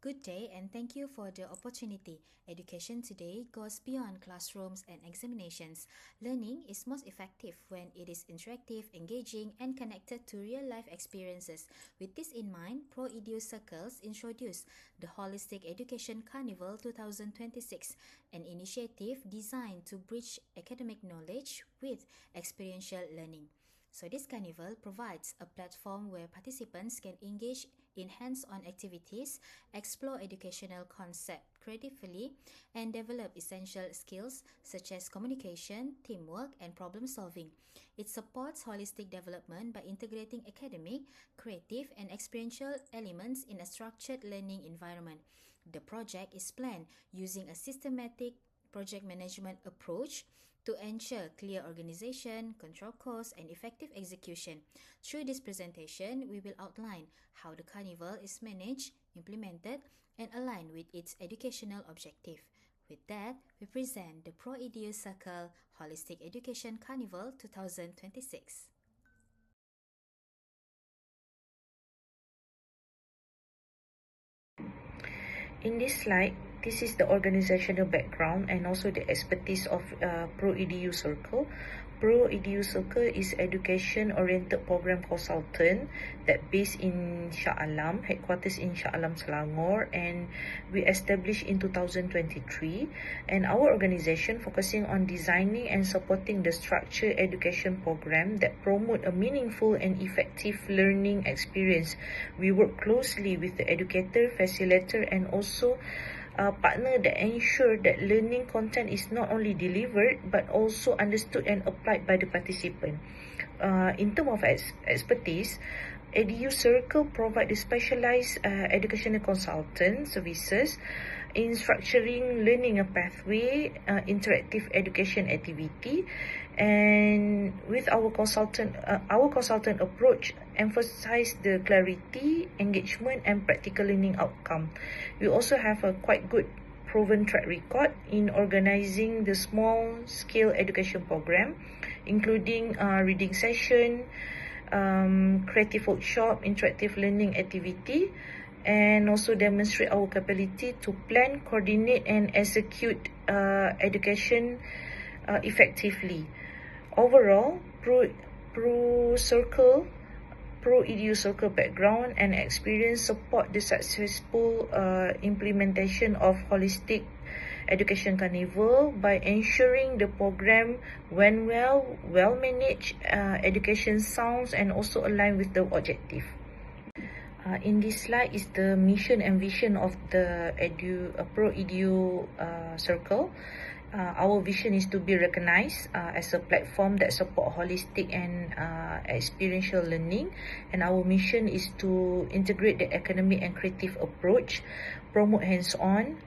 Good day and thank you for the opportunity. Education today goes beyond classrooms and examinations. Learning is most effective when it is interactive, engaging, and connected to real-life experiences. With this in mind, PRÉDU Circles introduced the Holistic Education Carnival 2026, an initiative designed to bridge academic knowledge with experiential learning. So this carnival provides a platform where participants can engage in hands-on activities, explore educational concepts creatively, and develop essential skills such as communication, teamwork, and problem solving. It supports holistic development by integrating academic, creative, and experiential elements in a structured learning environment. The project is planned using a systematic project management approach to ensure clear organization, control costs, and effective execution. Through this presentation, we will outline how the carnival is managed, implemented, and aligned with its educational objective. With that, we present the PRÉDU Circle Holistic Education Carnival 2026. In this slide, this is the organizational background and also the expertise of PRÉDU Circle. PRÉDU Circle is education-oriented program consultant that based in Shah Alam, headquarters in Shah Alam, Selangor, and we established in 2023. And our organization focusing on designing and supporting the structured education program that promote a meaningful and effective learning experience. We work closely with the educator, facilitator, and also partner that ensure that learning content is not only delivered but also understood and applied by the participant. In terms of expertise, PRÉDU Circle provide the specialized educational consultant services in structuring learning a pathway, interactive education activity, and with our consultant approach emphasize the clarity, engagement, and practical learning outcome. We also have a quite good proven track record in organizing the small scale education program, including reading session, creative workshop, interactive learning activity, and also demonstrate our capability to plan, coordinate, and execute education effectively. Overall, PRÉDU Circle background and experience support the successful implementation of Holistic Education Carnival by ensuring the program went well managed, education sounds, and also aligned with the objective. In this slide is the mission and vision of the PRÉDU Circle. Our vision is to be recognized as a platform that support holistic and experiential learning, and our mission is to integrate the academic and creative approach, promote hands-on,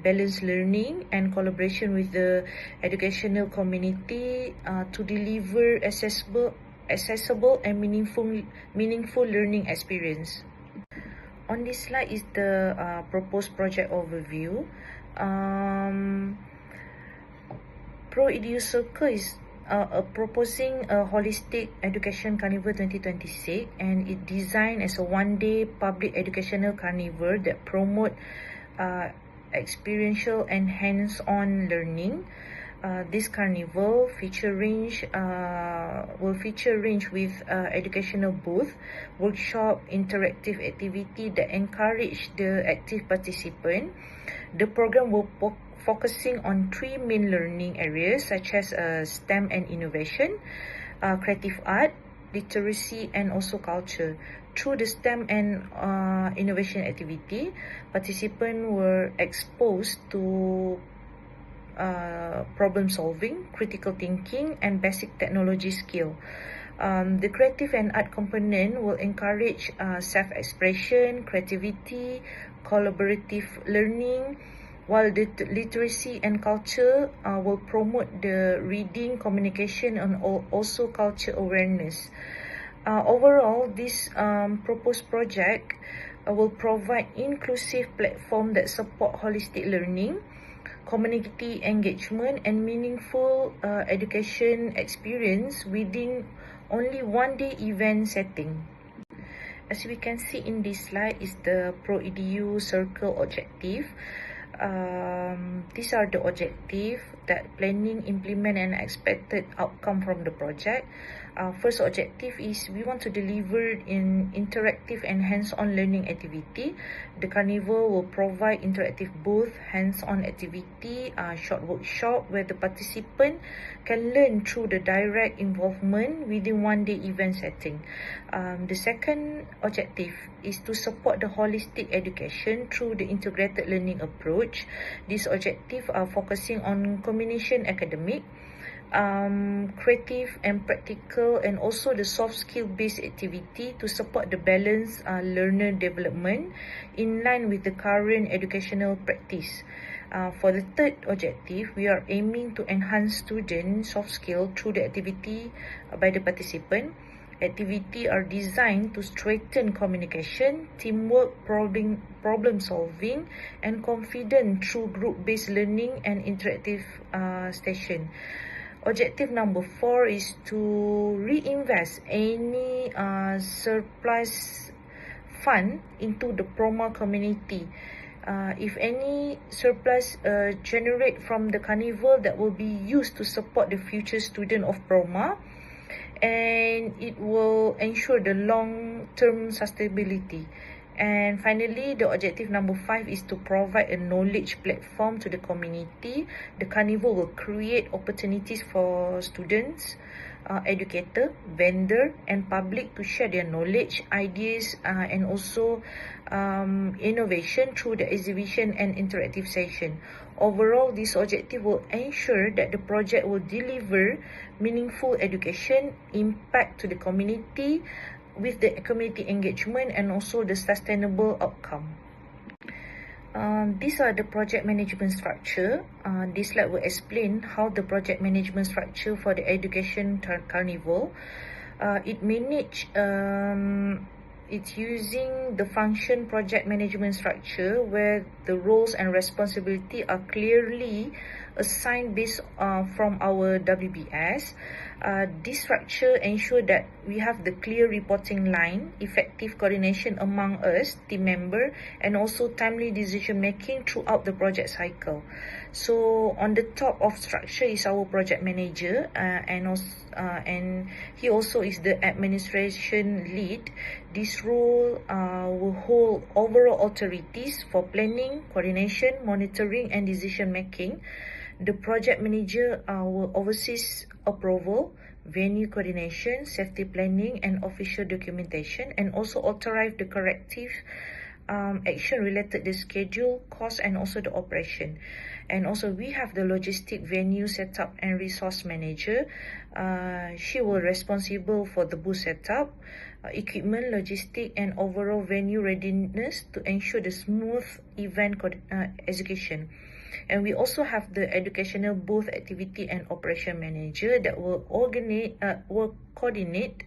balanced learning, and collaboration with the educational community to deliver accessible and meaningful learning experience. On this slide is the proposed project overview. PRÉDU Circle is proposing a Holistic Education Carnival 2026, and it designed as a one-day public educational carnival that promote experiential and hands-on learning. This carnival will feature range with educational booth, workshop, interactive activity that encourage the active participant. The program will focusing on three main learning areas such as STEM and innovation, creative art, literacy, and also culture. Through the STEM and innovation activity, participants were exposed to problem solving, critical thinking, and basic technology skill. The creative and art component will encourage self-expression, creativity, collaborative learning, while the literacy and culture will promote the reading, communication, and also culture awareness. Overall, this proposed project will provide inclusive platform that support holistic learning, community engagement, and meaningful education experience within only one-day event setting. As we can see in this slide is the PRÉDU circle objective. These are the objective that planning, implement and expected outcome from the project. First objective is we want to deliver in interactive and hands-on learning activity. The Carnival will provide interactive booth, hands-on activity, short workshop where the participant can learn through the direct involvement within one-day event setting. The second objective is to support the holistic education through the integrated learning approach. These objectives are focusing on combination academic, creative and practical, and also the soft skill based activity to support the balanced learner development in line with the current educational practice. For the third objective, we are aiming to enhance student soft skill through the activity by the participant. Activities are designed to strengthen communication, teamwork, problem solving, and confidence through group-based learning and interactive session. Objective number 4 is to reinvest any surplus fund into the PROMA community. If any surplus generate from the Carnival, that will be used to support the future student of PROMA, and it will ensure the long-term sustainability. And finally, the objective number 5 is to provide a knowledge platform to the community. The Carnival will create opportunities for students, educator, vendor and public to share their knowledge, ideas and also innovation through the exhibition and interactive session. Overall, this objective will ensure that the project will deliver meaningful education, impact to the community with the community engagement and also the sustainable outcome. These are the project management structure. This slide will explain how the project management structure for the education Carnival. It's using the function project management structure where the roles and responsibility are clearly assigned based from our WBS. This structure ensures that we have the clear reporting line, effective coordination among us, team member, and also timely decision making throughout the project cycle. So on the top of structure is our project manager, and he also is the administration lead. This role will hold overall authorities for planning, coordination, monitoring, and decision making. The project manager will oversee approval, venue coordination, safety planning, and official documentation, and also authorize the corrective action related to the schedule, cost, and also the operation. And also we have the logistic venue setup and resource manager. She will responsible for the booth setup, equipment, logistic, and overall venue readiness to ensure the smooth event execution. And we also have the educational booth activity and operation manager that will coordinate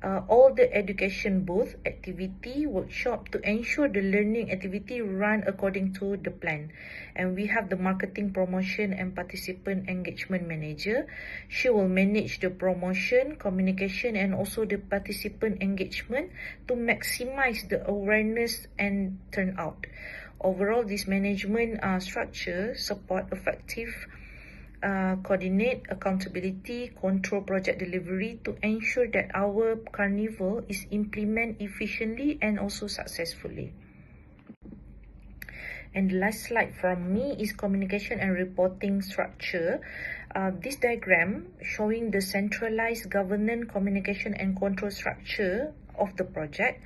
all the education booth activity workshop to ensure the learning activity run according to the plan. And we have the marketing, promotion, and participant engagement manager. She will manage the promotion, communication, and also the participant engagement to maximize the awareness and turnout. Overall, this management structure support effective coordinate, accountability, control project delivery to ensure that our Carnival is implemented efficiently and also successfully. And the last slide from me is communication and reporting structure. This diagram showing the centralized governance, communication and control structure of the project.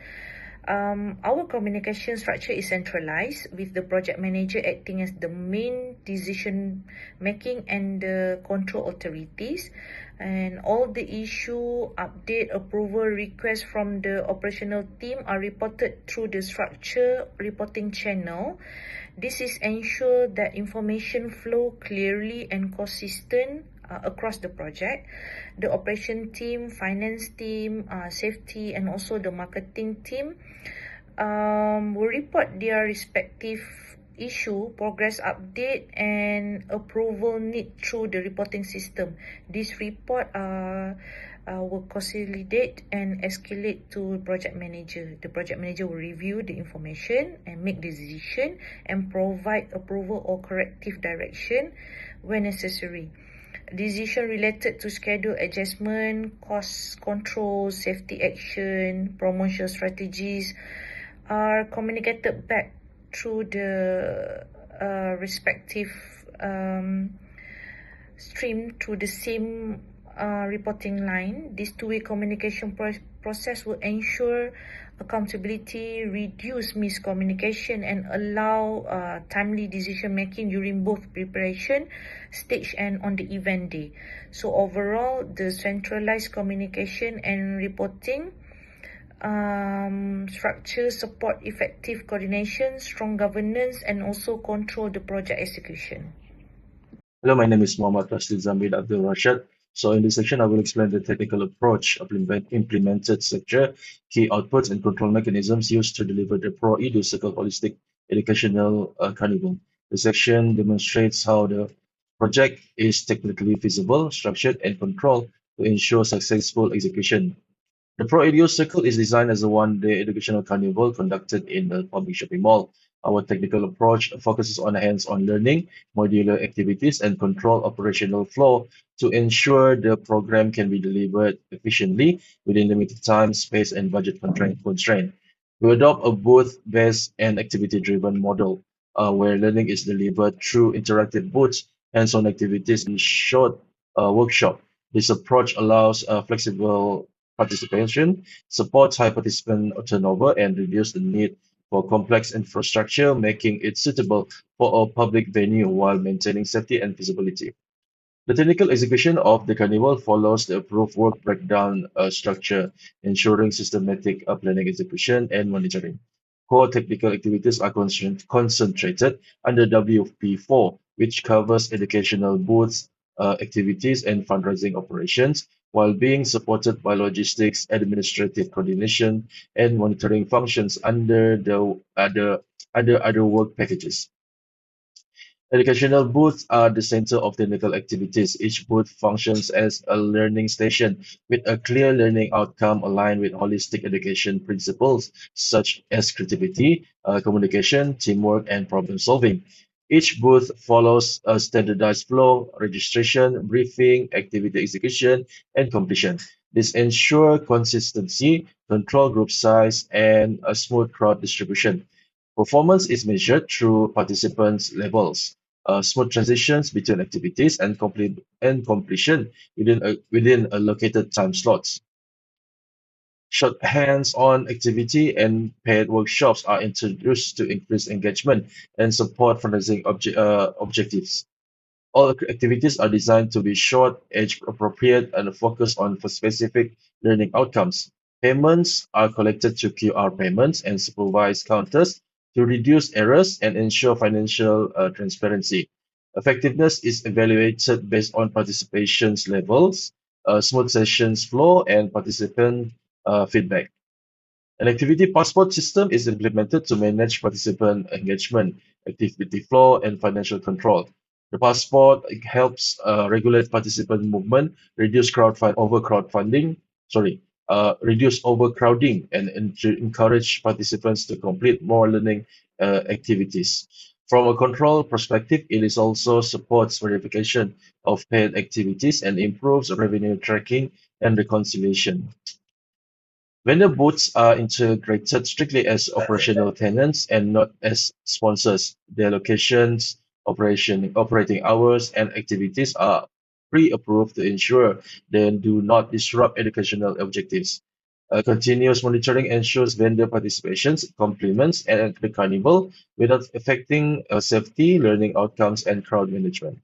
Our communication structure is centralized with the project manager acting as the main decision making and the control authorities, and all the issue, update, approval requests from the operational team are reported through the structure reporting channel. This is ensure that information flow clearly and consistent across the project. The operation team, finance team, safety, and also the marketing team will report their respective issue, progress update, and approval need through the reporting system. This report will consolidate and escalate to project manager. The project manager will review the information and make the decision and provide approval or corrective direction when necessary. Decision related to schedule adjustment, cost control, safety action, promotion strategies are communicated back through the respective stream through the same reporting line. This two-way communication process will ensure accountability, reduce miscommunication, and allow timely decision making during both preparation stage and on the event day. So overall, the centralized communication and reporting structure support effective coordination, strong governance, and also control the project execution. Hello, my name is Muhammad Rashid Zamid Abdul Rashad. So in this section, I will explain the technical approach of implemented structure, key outputs, and control mechanisms used to deliver the PRÅ-EDU Circle Holistic Educational Carnival. The section demonstrates how the project is technically feasible, structured, and controlled to ensure successful execution. The PRÅ-EDU Circle is designed as a one-day educational carnival conducted in the public shopping mall. Our technical approach focuses on hands-on learning, modular activities, and control operational flow to ensure the program can be delivered efficiently within limited time, space, and budget constraint. We adopt a booth-based and activity-driven model where learning is delivered through interactive booths, hands-on activities, and short workshop. This approach allows flexible participation, supports high participant turnover, and reduces the need for complex infrastructure, making it suitable for a public venue while maintaining safety and feasibility. The technical execution of the carnival follows the approved work breakdown structure, ensuring systematic planning, execution, and monitoring. Core technical activities are concentrated under WP4, which covers educational booths, activities, and fundraising operations, while being supported by logistics, administrative coordination, and monitoring functions under the other work packages. Educational booths are the center of technical activities. Each booth functions as a learning station with a clear learning outcome aligned with holistic education principles such as creativity, communication, teamwork, and problem solving. Each booth follows a standardized flow: registration, briefing, activity execution, and completion. This ensure consistency, control group size, and a smooth crowd distribution. Performance is measured through participants' levels, smooth transitions between activities, and completion within allocated time slots. Short hands-on activity and paired workshops are introduced to increase engagement and support fundraising objectives. All activities are designed to be short, age-appropriate, and focus on for specific learning outcomes. Payments are collected through QR payments and supervised counters to reduce errors and ensure financial transparency. Effectiveness is evaluated based on participation's levels, smooth sessions flow, and participant feedback. An activity passport system is implemented to manage participant engagement, activity flow, and financial control. The passport helps regulate participant movement, reduce overcrowding, and encourage participants to complete more learning activities. From a control perspective, it is also supports verification of paid activities and improves revenue tracking and reconciliation. Vendor booths are integrated strictly as operational tenants and not as sponsors. Their locations, operating hours, and activities are pre-approved to ensure they do not disrupt educational objectives. Continuous monitoring ensures vendor participations, complements, and the carnival without affecting safety, learning outcomes, and crowd management.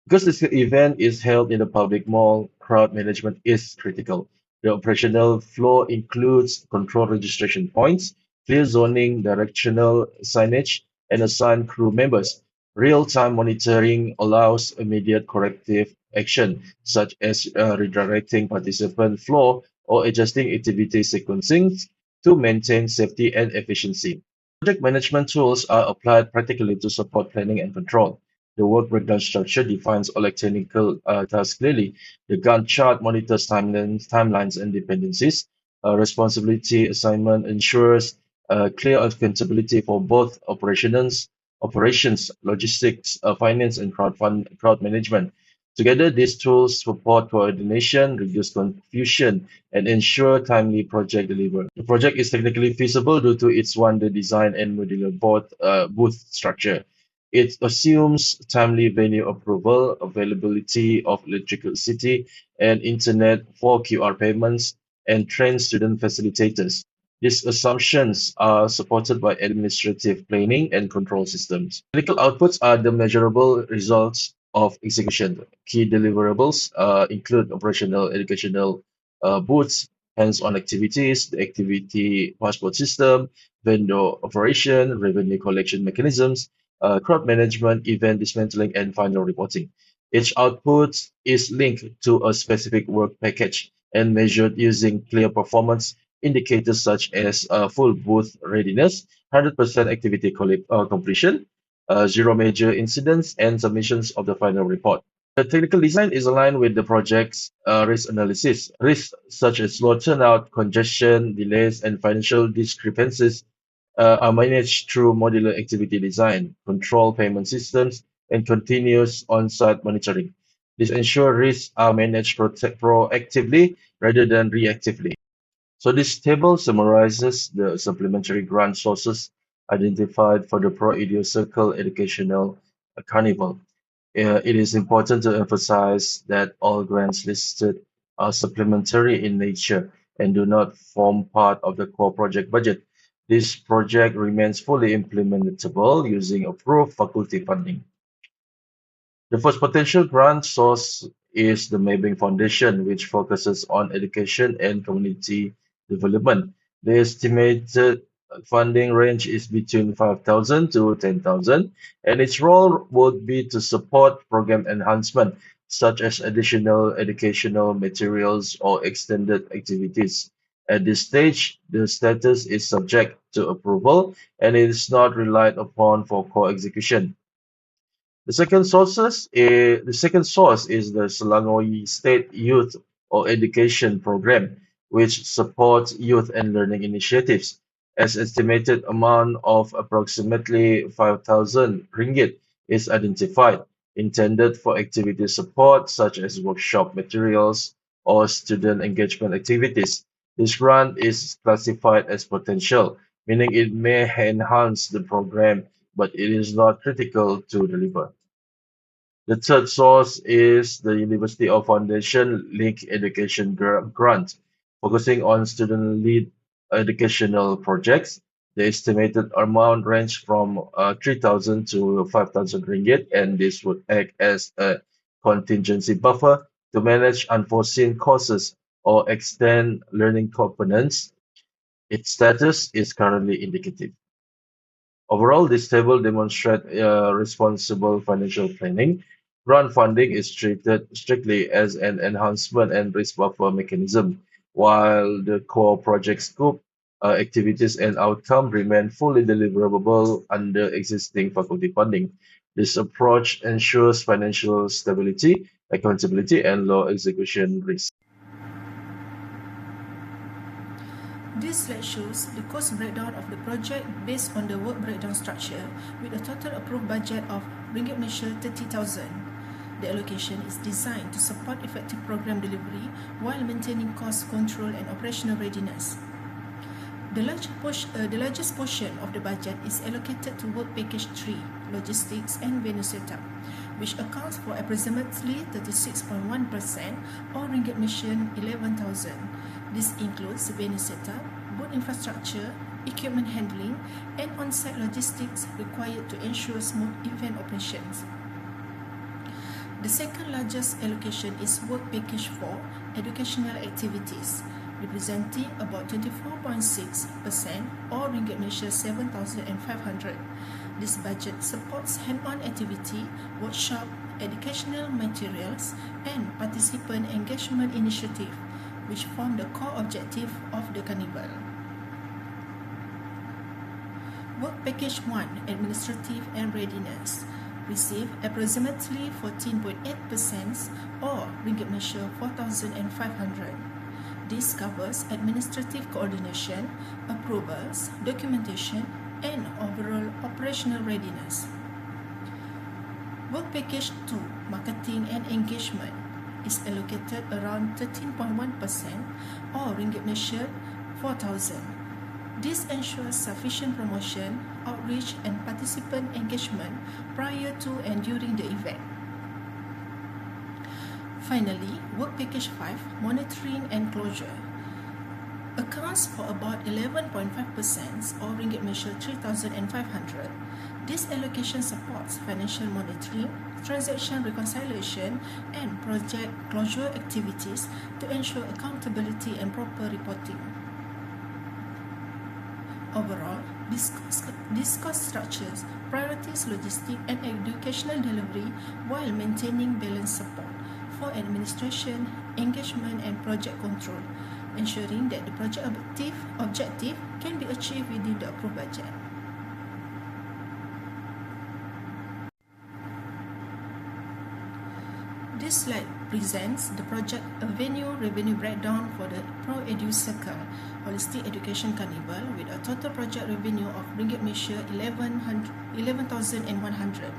Because this event is held in a public mall, crowd management is critical. The operational flow includes control registration points, clear zoning, directional signage, and assigned crew members. Real-time monitoring allows immediate corrective action, such as redirecting participant flow or adjusting activity sequencing to maintain safety and efficiency. Project management tools are applied practically to support planning and control. The work breakdown structure defines all technical tasks clearly. The Gantt chart monitors timelines and dependencies. Responsibility assignment ensures clear accountability for both operations, logistics, finance, and crowd management. Together, these tools support coordination, reduce confusion, and ensure timely project delivery. The project is technically feasible due to its one-day design and modular booth structure. It assumes timely venue approval, availability of electricity and internet for QR payments, and trained student facilitators. These assumptions are supported by administrative planning and control systems. Technical outputs are the measurable results of execution. Key deliverables include operational educational booths, hands-on activities, the activity passport system, vendor operation, revenue collection mechanisms, crowd management, event dismantling, and final reporting. Each output is linked to a specific work package and measured using clear performance indicators such as full booth readiness, 100% activity completion, zero major incidents, and submissions of the final report. The technical design is aligned with the project's risk analysis. Risks such as slow turnout, congestion, delays, and financial discrepancies are managed through modular activity design, control payment systems, and continuous on-site monitoring. This ensures risks are managed proactively rather than reactively. So this table summarizes the supplementary grant sources identified for the PRÉDU Circle Educational Carnival. It is important to emphasize that all grants listed are supplementary in nature and do not form part of the core project budget. This project remains fully implementable using approved faculty funding. The first potential grant source is the Maybank Foundation, which focuses on education and community development. The estimated funding range is between 5,000 to 10,000, and its role would be to support program enhancement, such as additional educational materials or extended activities. At this stage, the status is subject to approval and it is not relied upon for core execution. The second source is the Selangor State Youth or Education Program, which supports youth and learning initiatives. As estimated amount of approximately 5,000 ringgit is identified, intended for activity support such as workshop materials or student engagement activities. This grant is classified as potential, meaning it may enhance the program, but it is not critical to deliver. The third source is the University of Foundation Link Education Grant, focusing on student-led educational projects. The estimated amount range from 3,000 to 5,000 ringgit, and this would act as a contingency buffer to manage unforeseen costs or extend learning components. Its status is currently indicative. Overall, this table demonstrates responsible financial planning. Grant funding is treated strictly as an enhancement and risk buffer mechanism, while the core project scope, activities, and outcome remain fully deliverable under existing faculty funding. This approach ensures financial stability, accountability, and low execution risk. This slide shows the cost breakdown of the project based on the work breakdown structure with a total approved budget of Ringgit Malaysia 30,000. The allocation is designed to support effective program delivery while maintaining cost control and operational readiness. The largest portion of the budget is allocated to Work Package 3, Logistics and Venue Setup, which accounts for approximately 36.1% or Ringgit Malaysia 11,000. This includes venue setup, booth infrastructure, equipment handling, and on-site logistics required to ensure smooth event operations. The second largest allocation is Work Package 4, Educational Activities, representing about 24.6% or Ringgit Malaysia 7,500. This budget supports hand-on activity, workshop, educational materials, and participant engagement initiative, which form the core objective of the Carnival. Work Package 1, Administrative and Readiness. received approximately 14.8% or ringgit Malaysia 4,500. This covers administrative coordination, approvals, documentation, and overall operational readiness. Work Package 2, Marketing and Engagement, is allocated around 13.1% or ringgit Malaysia 4,000. This ensures sufficient promotion, outreach, and participant engagement prior to and during the event. Finally, Work Package 5, Monitoring and Closure, accounts for about 11.5% or ringgit Malaysia 3,500. This allocation supports financial monitoring, transaction reconciliation, and project closure activities to ensure accountability and proper reporting. Overall, this cost structures priorities logistic and educational delivery while maintaining balanced support for administration, engagement, and project control, ensuring that the project objective can be achieved within the approved budget. This slide presents the project revenue breakdown for the PRÉDU Circle Holistic Education Carnival with a total project revenue of ringgit Malaysia 11,100.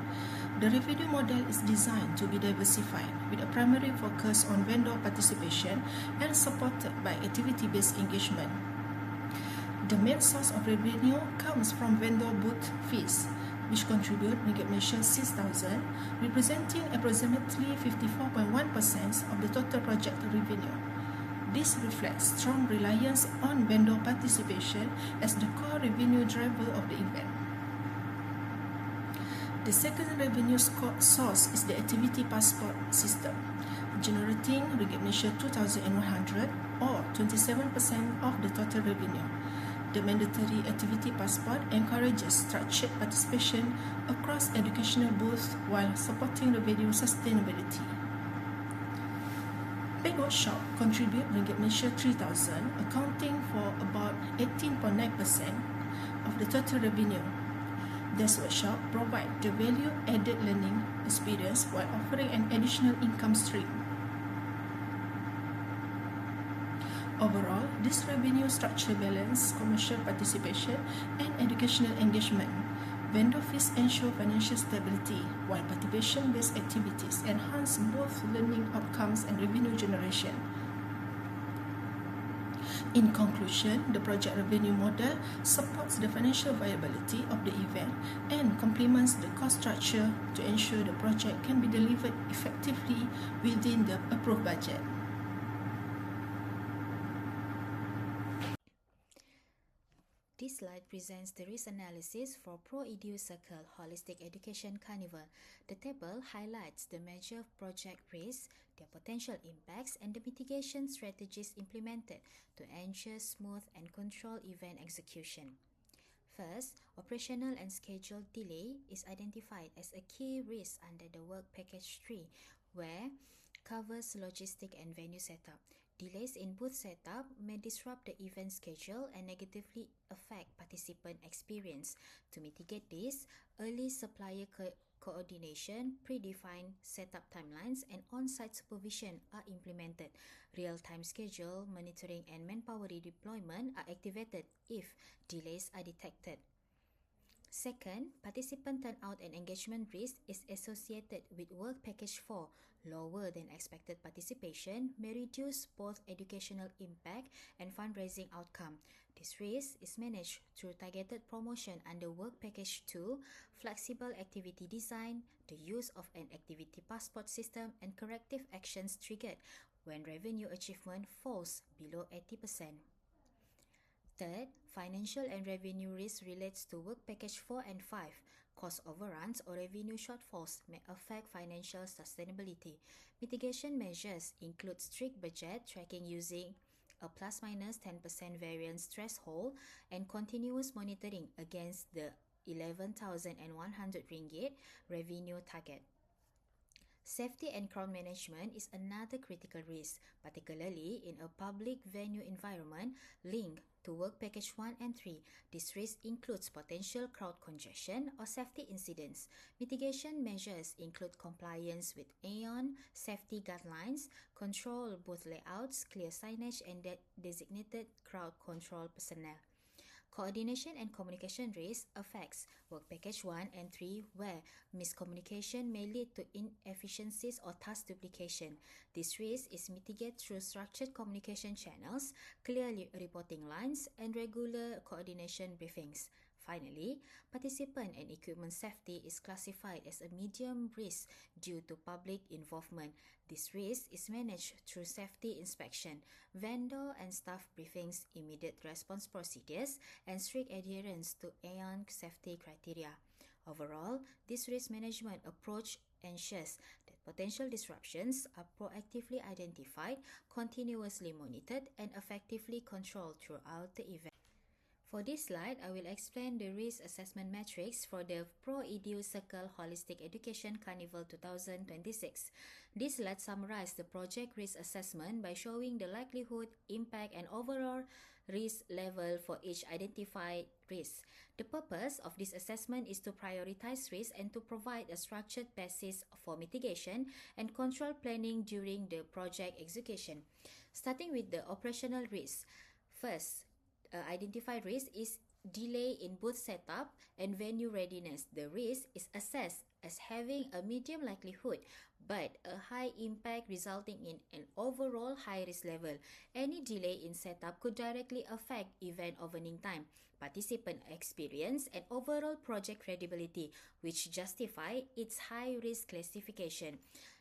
The revenue model is designed to be diversified with a primary focus on vendor participation and supported by activity-based engagement. The main source of revenue comes from vendor booth fees, which contribute ringgit Malaysia 6,000, representing approximately 54.1% of the total project revenue. This reflects strong reliance on vendor participation as the core revenue driver of the event. The second revenue source is the activity passport system, generating ringgit Malaysia 2,100 or 27% of the total revenue. The mandatory activity passport encourages structured participation across educational booths while supporting revenue sustainability. Paid workshop contribute ringgit Malaysia 3,000, accounting for about 18.9% of the total revenue. This workshop provides the value-added learning experience while offering an additional income stream. Overall, this revenue structure balances commercial participation and educational engagement. Vendor fees ensure financial stability, while participation-based activities enhance both learning outcomes and revenue generation. In conclusion, the project revenue model supports the financial viability of the event and complements the cost structure to ensure the project can be delivered effectively within the approved budget. This slide presents the risk analysis for PRÉDU Circle Holistic Education Carnival. The table highlights the major project risks, their potential impacts, and the mitigation strategies implemented to ensure smooth and controlled event execution. First, operational and schedule delay is identified as a key risk under the Work Package 3, where covers logistic and venue setup. Delays in booth setup may disrupt the event schedule and negatively affect participant experience. To mitigate this, early supplier coordination, predefined setup timelines, and on-site supervision are implemented. Real-time schedule monitoring and manpower redeployment are activated if delays are detected. Second, participant turnout and engagement risk is associated with Work Package 4. Lower than expected participation may reduce both educational impact and fundraising outcome. This risk is managed through targeted promotion under Work Package 2, flexible activity design, the use of an activity passport system, and corrective actions triggered when revenue achievement falls below 80%. Third, financial and revenue risk relates to Work Package 4 and 5. Cost overruns or revenue shortfalls may affect financial sustainability. Mitigation measures include strict budget tracking using a plus-minus 10% variance threshold and continuous monitoring against the 11,100 ringgit revenue target. Safety and crowd management is another critical risk, particularly in a public venue environment linked to Work Package 1 and 3. This risk includes potential crowd congestion or safety incidents. Mitigation measures include compliance with AON safety guidelines, control booth layouts, clear signage, and designated crowd control personnel. Coordination and communication risk affects Work Package 1 and 3 where miscommunication may lead to inefficiencies or task duplication. This risk is mitigated through structured communication channels, clear reporting lines, and regular coordination briefings. Finally, participant and equipment safety is classified as a medium risk due to public involvement. This risk is managed through safety inspection, vendor and staff briefings, immediate response procedures, and strict adherence to AON safety criteria. Overall, this risk management approach ensures that potential disruptions are proactively identified, continuously monitored, and effectively controlled throughout the event. For this slide, I will explain the risk assessment metrics for the PRÉDU Circle Holistic Education Carnival 2026. This slide summarizes the project risk assessment by showing the likelihood, impact, and overall risk level for each identified risk. The purpose of this assessment is to prioritize risk and to provide a structured basis for mitigation and control planning during the project execution. Starting with the operational risk. First, identified risk is delay in booth setup and venue readiness. The risk is assessed as having a medium likelihood but a high impact resulting in an overall high risk level. Any delay in setup could directly affect event opening time, participant experience, and overall project credibility, which justify its high risk classification.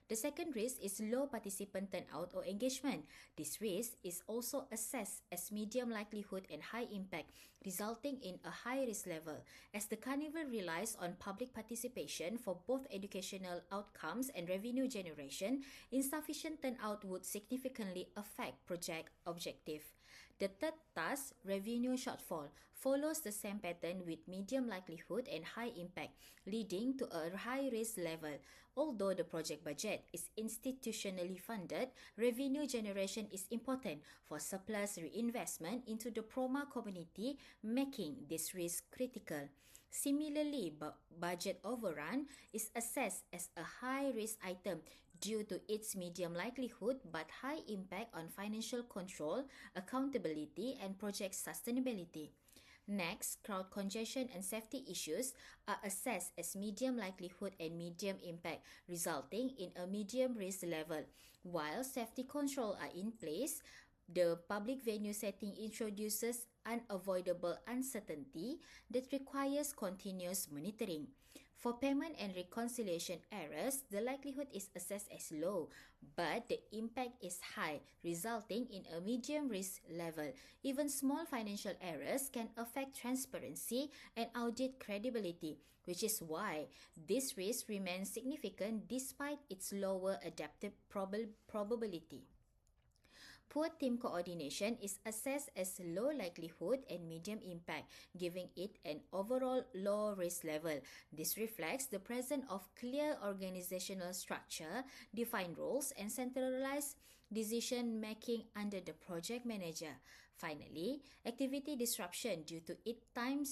The second risk is low participant turnout or engagement. This risk is also assessed as medium likelihood and high impact, resulting in a high risk level. As the carnival relies on public participation for both educational outcomes and revenue generation, insufficient turnout would significantly affect project objective. The third task, revenue shortfall, follows the same pattern with medium likelihood and high impact, leading to a high risk level. Although the project budget is institutionally funded, revenue generation is important for surplus reinvestment into the PROMA community, making this risk critical. Similarly, budget overrun is assessed as a high-risk item due to its medium likelihood but high impact on financial control, accountability, and project sustainability. Next, crowd congestion and safety issues are assessed as medium likelihood and medium impact, resulting in a medium risk level. While safety control are in place, the public venue setting introduces unavoidable uncertainty that requires continuous monitoring. For payment and reconciliation errors, the likelihood is assessed as low, but the impact is high, resulting in a medium risk level. Even small financial errors can affect transparency and audit credibility, which is why this risk remains significant despite its lower adaptive probability. Poor team coordination is assessed as low likelihood and medium impact, giving it an overall low risk level. This reflects the presence of clear organizational structure, defined roles, and centralized decision making under the project manager. Finally, activity disruption due to time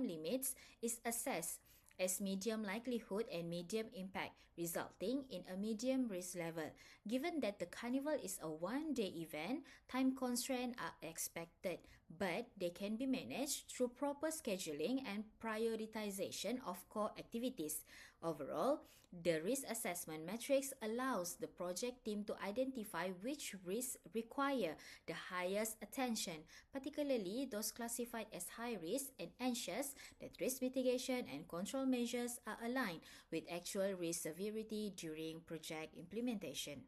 limits is assessed as medium likelihood and medium impact, resulting in a medium risk level. Given that the carnival is a one-day event, time constraints are expected, but they can be managed through proper scheduling and prioritization of core activities. Overall, the risk assessment matrix allows the project team to identify which risks require the highest attention, particularly those classified as high risk, and ensures that risk mitigation and control measures are aligned with actual risk severity during project implementation.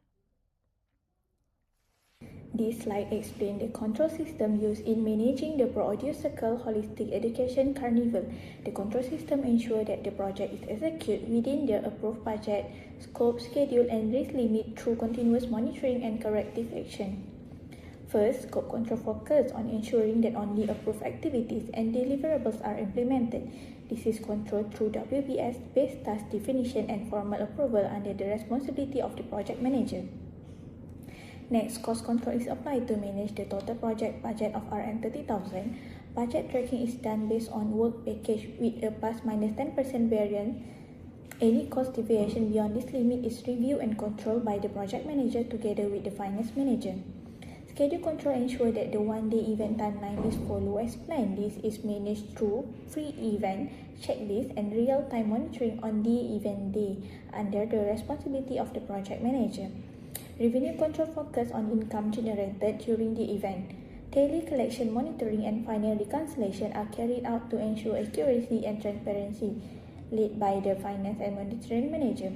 This slide explains the control system used in managing the PRÉDU Circle Holistic Education Carnival. The control system ensures that the project is executed within the approved budget, scope, schedule, and risk limit through continuous monitoring and corrective action. First, scope control focuses on ensuring that only approved activities and deliverables are implemented. This is controlled through WBS, base task definition and formal approval under the responsibility of the project manager. Next, cost control is applied to manage the total project budget of Rm30,000. Budget tracking is done based on work package with a ±10% variance. Any cost deviation beyond this limit is reviewed and controlled by the project manager together with the finance manager. Schedule control ensures that the one-day event timeline is followed as planned. This is managed through pre-event checklist and real-time monitoring on the event day under the responsibility of the project manager. Revenue control focuses on income generated during the event. Daily collection monitoring and final reconciliation are carried out to ensure accuracy and transparency, led by the finance and monitoring manager.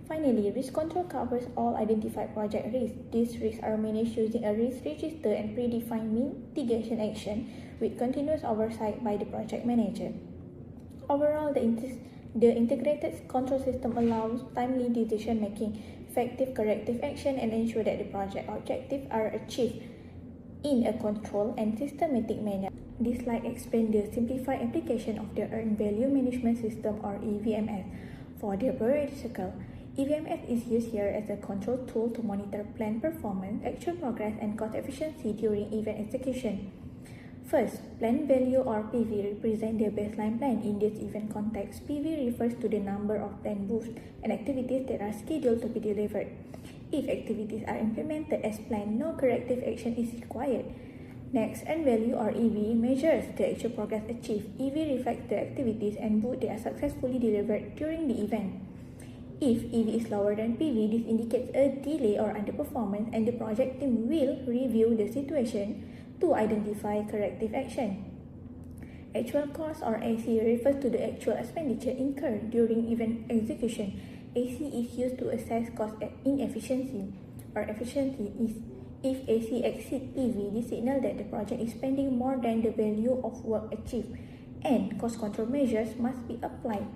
Finally, risk control covers all identified project risks. These risks are managed using a risk register and predefined mitigation action with continuous oversight by the project manager. Overall, the integrated control system allows timely decision making, effective corrective action, and ensure that the project objectives are achieved in a controlled and systematic manner. This slide explains the simplified application of the Earned Value Management System or EVMS for the priority circle. EVMS is used here as a control tool to monitor plan performance, actual progress, and cost efficiency during event execution. First, plan value or PV represents the baseline plan. In this event context, PV refers to the number of planned booths and activities that are scheduled to be delivered. If activities are implemented as planned, no corrective action is required. Next, N value or EV measures the actual progress achieved. EV reflects the activities and booths that are successfully delivered during the event. If EV is lower than PV, this indicates a delay or underperformance, and the project team will review the situation to identify corrective action. Actual cost or AC refers to the actual expenditure incurred during event execution. AC is used to assess cost inefficiency or efficiency. If AC exceeds PV, this signals that the project is spending more than the value of work achieved, and cost control measures must be applied.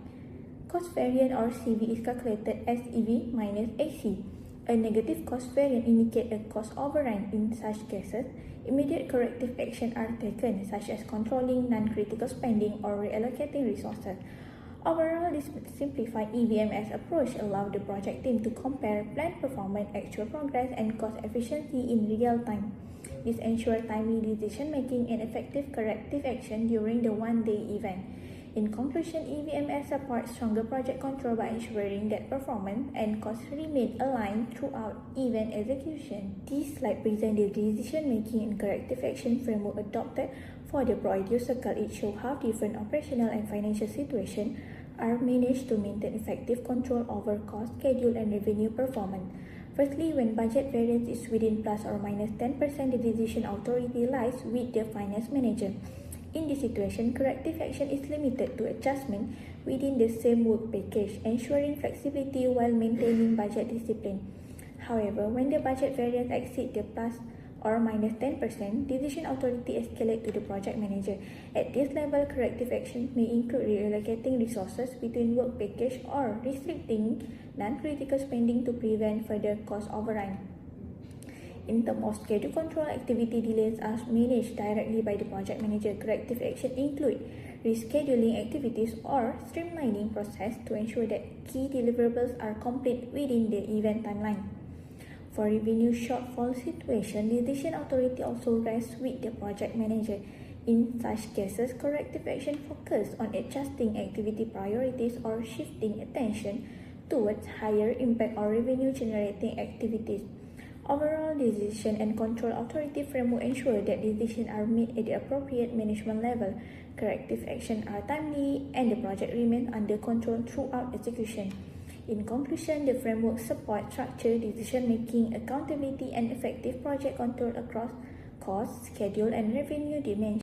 Cost variance or CV is calculated as EV minus AC. A negative cost variance indicates a cost overrun. In such cases, immediate corrective action are taken, such as controlling non-critical spending or reallocating resources. Overall, this simplified EVMS approach allows the project team to compare planned performance, actual progress, and cost efficiency in real time. This ensures timely decision-making and effective corrective action during the one-day event. In conclusion, EVMS supports stronger project control by ensuring that performance and costs remain aligned throughout event execution. This slide presents the decision-making and corrective action framework adopted for the PRÉDU circle. It shows how different operational and financial situations are managed to maintain effective control over cost, schedule, and revenue performance. Firstly, when budget variance is within plus or minus 10%, the decision authority lies with the finance manager. In this situation, corrective action is limited to adjustment within the same work package, ensuring flexibility while maintaining budget discipline. However, when the budget variance exceeds the plus or minus 10%, decision authority escalates to the project manager. At this level, corrective action may include reallocating resources between work package or restricting non-critical spending to prevent further cost overrun. In terms of schedule control, activity delays are managed directly by the project manager. Corrective action include rescheduling activities or streamlining process to ensure that key deliverables are complete within the event timeline. For revenue shortfall situation, decision authority also rests with the project manager. In such cases, corrective action focuses on adjusting activity priorities or shifting attention towards higher impact or revenue generating activities. Overall, decision and control authority framework ensure that decisions are made at the appropriate management level, corrective actions are timely, and the project remains under control throughout execution. In conclusion, the framework supports structured decision-making, accountability, and effective project control across cost, schedule, and revenue dimensions.